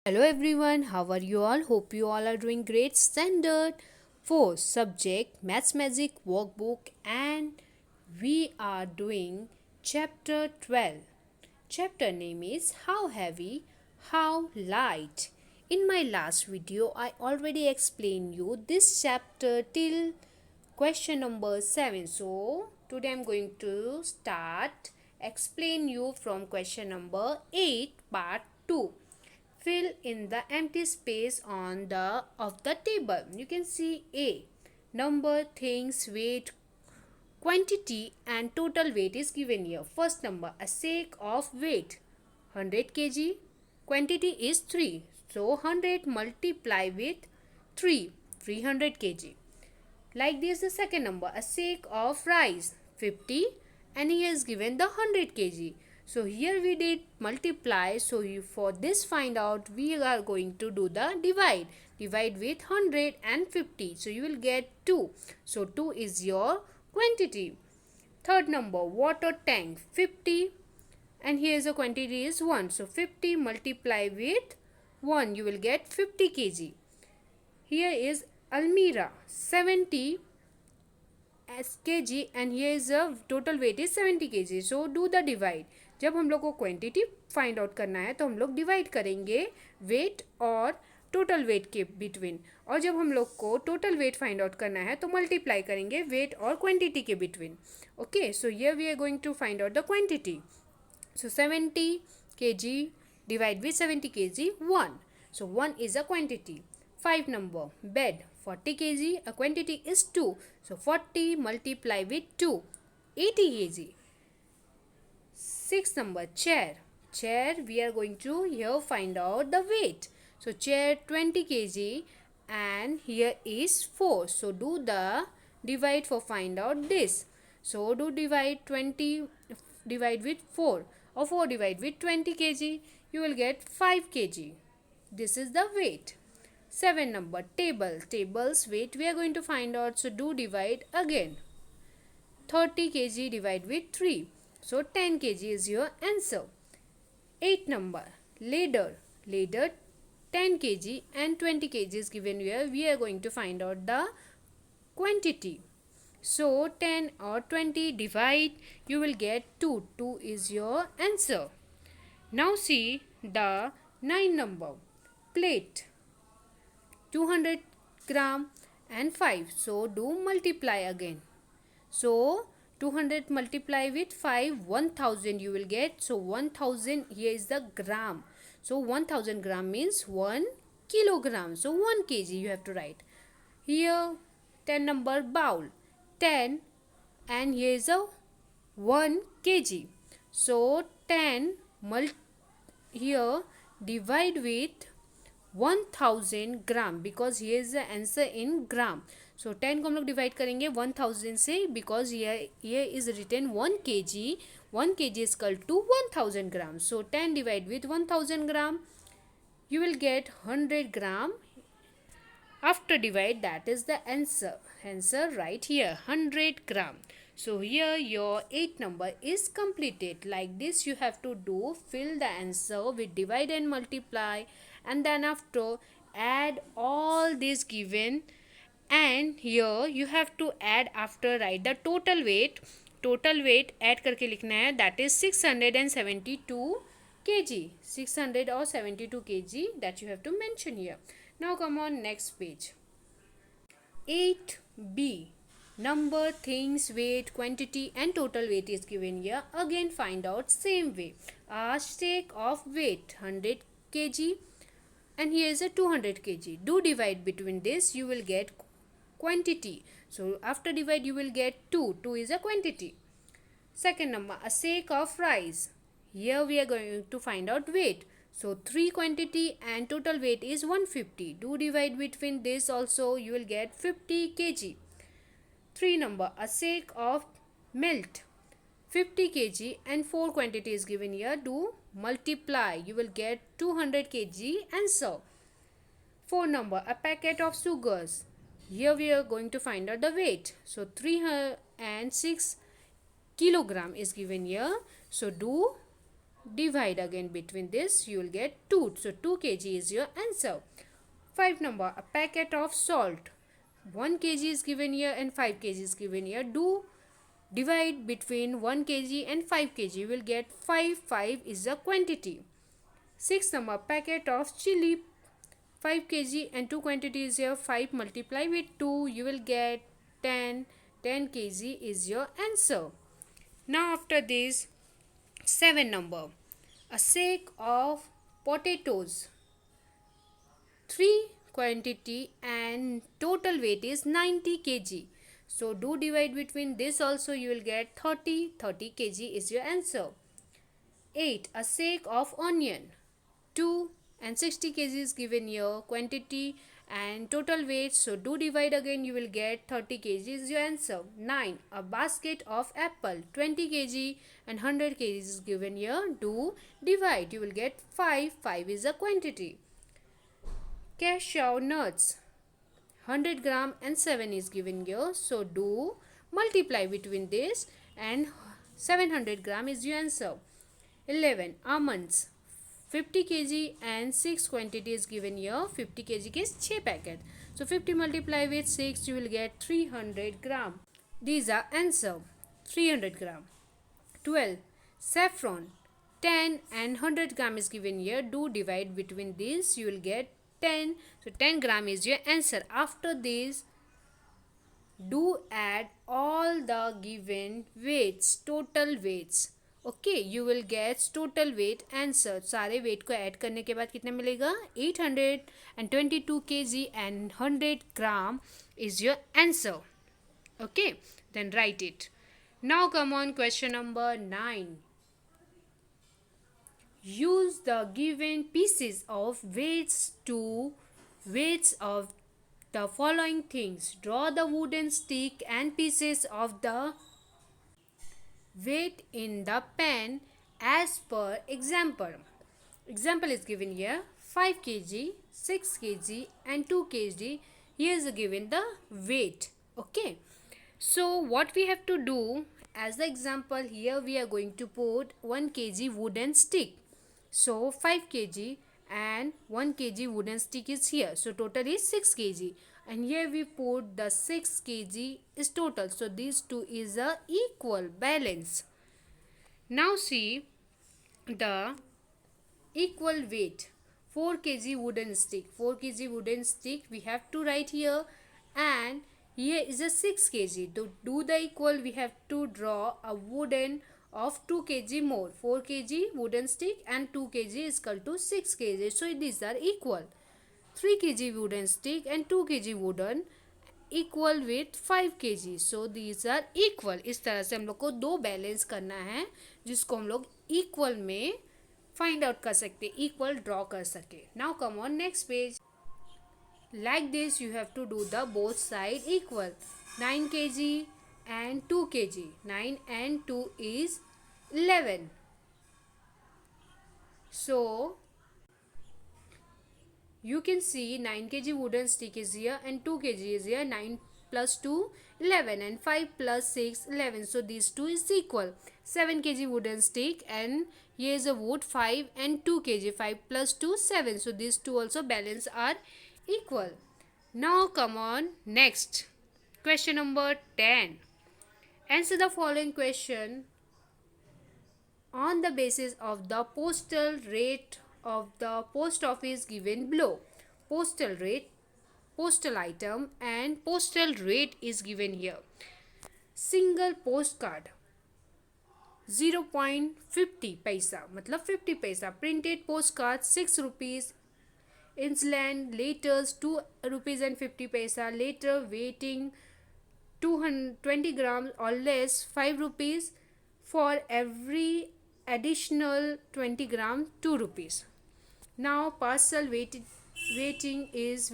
Hello everyone, how are you all? Hope you all are doing great. Standard 4 subject Maths Magic workbook, and we are doing chapter 12. Chapter name is How Heavy, How Light. In my last video, I already explained you this chapter till question number 7. So today I'm going to start explain you from question number 8 part 2. Fill in the empty space on the of the table. You can see A. Number, things, weight, quantity and total weight is given here. First number, a sake of weight 100 kg, quantity is 3. So 100 multiply with 3, 300 kg. Like this, the second number, a sake of rice 50, and he has given the 100 kg. So here we did multiply. So for this find out, we are going to do the divide. Divide with 150. So you will get 2. So 2 is your quantity. Third number, water tank 50, and here is a quantity is 1. So 50 multiply with 1, you will get 50 kg. Here is Almira 70 as kg, and here is a total weight is 70 kg. So do the divide. जब हम लोग को quantity find out करना है तो हम लोग divide करेंगे वेट और टोटल वेट के बिटवीन, और जब हम लोग को टोटल वेट फाइंड आउट करना है तो मल्टीप्लाई करेंगे वेट और क्वांटिटी के between. Okay, so here we are going to find out the quantity. So 70 kg divide with 70 kg 1. So 1 is a quantity. 5 number, bed 40 kg, a quantity is 2. So 40 multiply with 2, 80 kg. 6 number, chair. Chair we are going to here find out the weight. So chair 20 kg and here is 4. So do the divide for find out this. So do divide 20 divide with 4, or 4 divide with 20 kg, you will get 5 kg. This is the weight. 7 number, table. Table's weight we are going to find out. So do divide again. 30 kg divide with 3. So 10 kg is your answer. 8 number, ladder. Ladder 10 kg and 20 kg is given here. We are going to find out the quantity. So 10 or 20 divide, you will get 2. 2 is your answer. Now see the 9 number, plate 200 gram and 5. So do multiply again. So 200 multiply with 5, 1000 you will get. So 1000, here is the gram. So 1000 gram means 1 kilogram. So 1 kg you have to write. Here 10 number, bowl 10, and here is a 1 kg. So 10 here divide with 1000 gram, because here is the answer in gram. So 10 को हम लोग divide करेंगे 1000 से, because here is written 1 kg. 1 kg is equal to 1000 gram. So 10 divide with 1000 gram, you will get 100 gram. After divide, that is the answer. Answer right here, 100 gram. So here your 8 number is completed. Like this you have to do, fill the answer with divide and multiply, and then after add all this given, and here you have to add after write the total weight. Total weight add करके लिखना है, that is 672 kg. 600 or 72 kg that you have to mention here. Now come on next page. 8b, number, things, weight, quantity and total weight is given here. Again find out same way. A stake of weight 100 kg and here is a 200 kg. Do divide between this, you will get quantity. So after divide you will get 2. 2 is a quantity. Second number, a sake of rice. Here we are going to find out weight. So 3 quantity and total weight is 150. Do divide between this also, you will get 50 kg. 3 number, a sake of melt 50 kg and 4 quantity is given here. Do multiply, you will get 200 kg answer. 4 number, a packet of sugars. Here we are going to find out the weight. So 306 kilogram is given here. So do divide again between this, you will get 2. So 2 kg is your answer. 5 number, a packet of salt. 1 kg is given here and 5 kg is given here. Do divide between 1 kg and 5 kg. You will get 5. 5 is the quantity. 6 number, packet of chili. 5 kg and 2 quantity is here. 5 multiply with 2. You will get 10. 10 kg is your answer. Now after this, 7 number, a sack of potatoes. 3 quantity and total weight is 90 kg. So do divide between this also, you will get 30. 30 kg is your answer. 8. A sack of onion. 2 and 60 kg is given here, quantity and total weight. So do divide again, you will get 30 kg is your answer. 9. A basket of apple. 20 kg and 100 kg is given here. Do divide, you will get 5. 5 is the quantity. Cashew nuts. 100 gram and 7 is given here. So do multiply between this and 700 gram is your answer. 11. Almonds. 50 kg and 6 quantity is given here. 50 kg के 6 packet. So 50 multiply with 6, you will get 300 gram. These are answer. 300 gram. 12. Saffron. 10 and 100 gram is given here. Do divide between these, you will get 10. So 10 gram is your answer. After this, do add all the given weights, total weights. Okay, you will gets total weight answer. सारे weight को add करने के बाद कितना मिलेगा? 822 kg and 100 gram is your answer. Okay, then write it. Now come on, question number 9. Use the given pieces of weights of the following things. Draw the wooden stick and pieces of the weight in the pen as per example. Example is given here. 5 kg, 6 kg and 2 kg. Here is given the weight. Okay, so what we have to do, as the example here we are going to put 1 kg wooden stick. So 5 kg and 1 kg wooden stick is here. So total is 6 kg. And here we put the 6 kg is total. So these two is a equal balance. Now see the equal weight. 4 kg wooden stick. 4 kg wooden stick we have to write here. And here is a 6 kg. To do the equal, we have to draw a wooden of 2 kg more. 4 kg wooden stick and 2 kg is equal to 6 kg. So these are equal. 3 kg wooden stick and 2 kg wooden equal with 5 kg. So these are equal. इस तरह से हम लोग को दो balance करना है जिसको हम लोग इक्वल में फाइंड आउट कर सकते, इक्वल ड्रॉ कर सके. Now come on next page. Like this you have to do the both side equal. 9 kg and 2 kg. 9 and 2 is 11. So you can see 9 kg wooden stick is here and 2 kg is here. 9 plus 2 11 and 5 plus 6 11. So these two is equal. 7 kg wooden stick and here is a wood 5 and 2 kg. 5 plus 2 7. So these two also balance are equal. Now come on next. Question number 10. Answer the following question on the basis of the postal rate of the post office given below. Postal rate, postal item and postal rate is given here. Single postcard 0.50 पैसा मतलब 50 पैसा. Printed postcard 6 rupees. Inland letters 2 rupees and 50 paisa. Later weighting 220 grams or less 5 rupees. For every additional 20 gram 2 rupees. Now parcel weighting is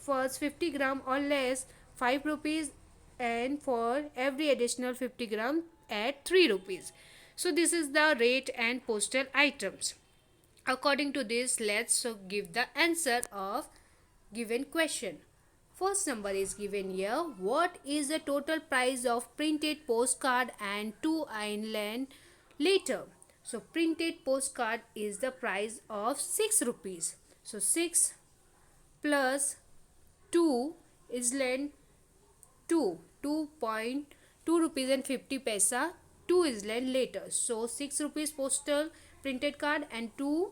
first 50 gram or less 5 rupees and for every additional 50 gram at 3 rupees. So this is the rate and postal items. According to this, let's give the answer of given question. First number is given here. What is the total price of printed postcard and 2 inland letter? So printed postcard is the price of 6 rupees. So 6 plus 2 is lent 2, 2.2 rupees and 50 paisa. 2 is lent later. So 6 rupees postal printed card and 2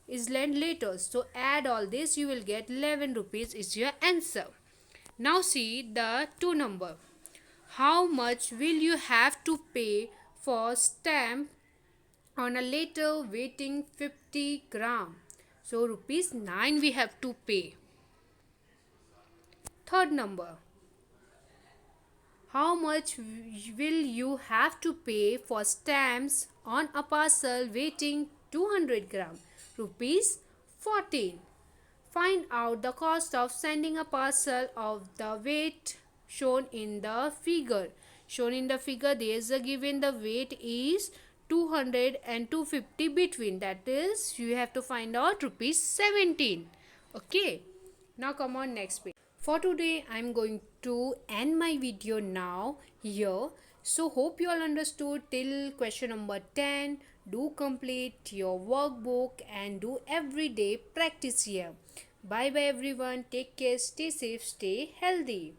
is lent later. So add all this, you will get 11 rupees is your answer. Now see the 2 number. How much will you have to pay for stamp on a letter weighing 50 gram? So rupees 9 we have to pay. Third number. How much will you have to pay for stamps on a parcel weighing 200 gram? Rupees 14. Find out the cost of sending a parcel of the weight shown in the figure. Shown in the figure, there is a given the weight is 200 and 250 between. That is, you have to find out rupees 17. Okay. Now come on next page. For today, I'm going to end my video now here. So hope you all understood till question number 10. Do complete your workbook and do everyday practice here. Bye bye everyone. Take care. Stay safe. Stay healthy.